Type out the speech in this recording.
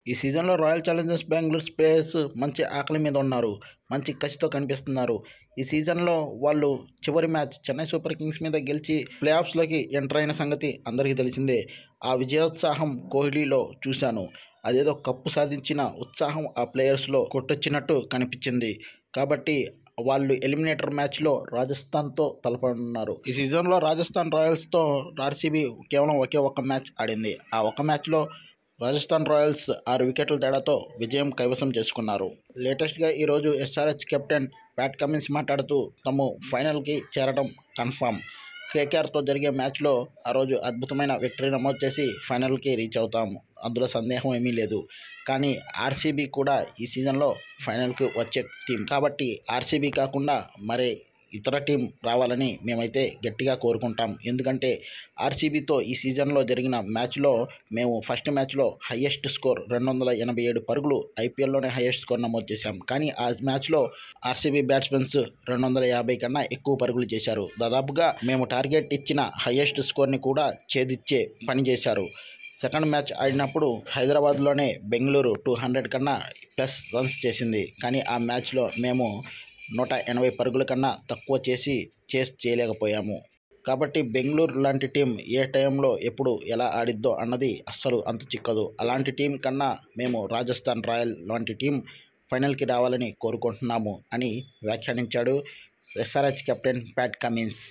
ఈ సీజన్లో royal Challengers Bengaluru players మంచి ఆకలి మీద ఉన్నారు. మంచి కసితో కనిపిస్తున్నారు. ఈ సీజన్లో వాళ్ళు చివరి మ్యాచ్ చెన్నై సూపర్ కింగ్స్ మీద గెలిచి ప్లే ఆఫ్స్లోకి ఎంటర్ అయిన సంగతి అందరికీ తెలిసిందే. ఆ విజయోత్సాహం కోహ్లీలో చూశాను. అదేదో కప్పు సాధించిన ఉత్సాహం ఆ ప్లేయర్స్లో కొట్టొచ్చినట్టు కనిపించింది. కాబట్టి వాళ్ళు ఎలిమినేటర్ మ్యాచ్లో రాజస్థాన్తో తలపడనున్నారు. ఈ సీజన్లో రాజస్థాన్ రాయల్స్తో ఆర్సీబీ కేవలం ఒకే ఒక్క మ్యాచ్ ఆడింది. ఆ ఒక్క మ్యాచ్లో రాజస్థాన్ రాయల్స్ 6 వికెట్ల తేడాతో విజయం కైవసం చేసుకున్నారు. లేటెస్ట్గా ఈరోజు ఎస్ఆర్హెచ్ కెప్టెన్ ప్యాట్ కమిన్స్ మాట్లాడుతూ తాము ఫైనల్కి చేరడం కన్ఫామ్. కేకేఆర్తో జరిగే మ్యాచ్లో ఆ రోజు అద్భుతమైన విక్టరీ నమోదు చేసి ఫైనల్కి రీచ్ అవుతాము, అందులో సందేహం ఏమీ లేదు. కానీ ఆర్సీబీ కూడా ఈ సీజన్లో ఫైనల్కి వచ్చే టీం కాబట్టి ఆర్సీబీ కాకుండా మరే ఇతర టీం రావాలని మేమైతే గట్టిగా కోరుకుంటాం. ఎందుకంటే ఆర్సీబీతో ఈ సీజన్లో జరిగిన మ్యాచ్లో మేము ఫస్ట్ మ్యాచ్లో హయ్యెస్ట్ స్కోర్ 287 పరుగులు, ఐపీఎల్లోనే హయ్యెస్ట్ స్కోర్ నమోదు చేశాం. కానీ ఆ మ్యాచ్లో ఆర్సీబీ బ్యాట్స్మెన్స్ 250 కన్నా ఎక్కువ పరుగులు చేశారు. దాదాపుగా మేము టార్గెట్ ఇచ్చిన హయ్యెస్ట్ స్కోర్ని కూడా ఛేదించే పని చేశారు. సెకండ్ మ్యాచ్ ఆడినప్పుడు హైదరాబాద్లోనే బెంగళూరు 200 కన్నా ప్లస్ రన్స్ చేసింది. కానీ ఆ మ్యాచ్లో మేము 180 పరుగుల కన్నా తక్కువ చేస్ చేయలేకపోయాము. కాబట్టి బెంగళూరు లాంటి టీం ఏ టైంలో ఎప్పుడు ఎలా ఆడిద్దో అన్నది అస్సలు అంతు చిక్కదు. అలాంటి టీం కన్నా మేము రాజస్థాన్ రాయల్ లాంటి టీం ఫైనల్కి రావాలని కోరుకుంటున్నాము అని వ్యాఖ్యానించాడు ఎస్ఆర్హెచ్ కెప్టెన్ ప్యాట్ కమిన్స్.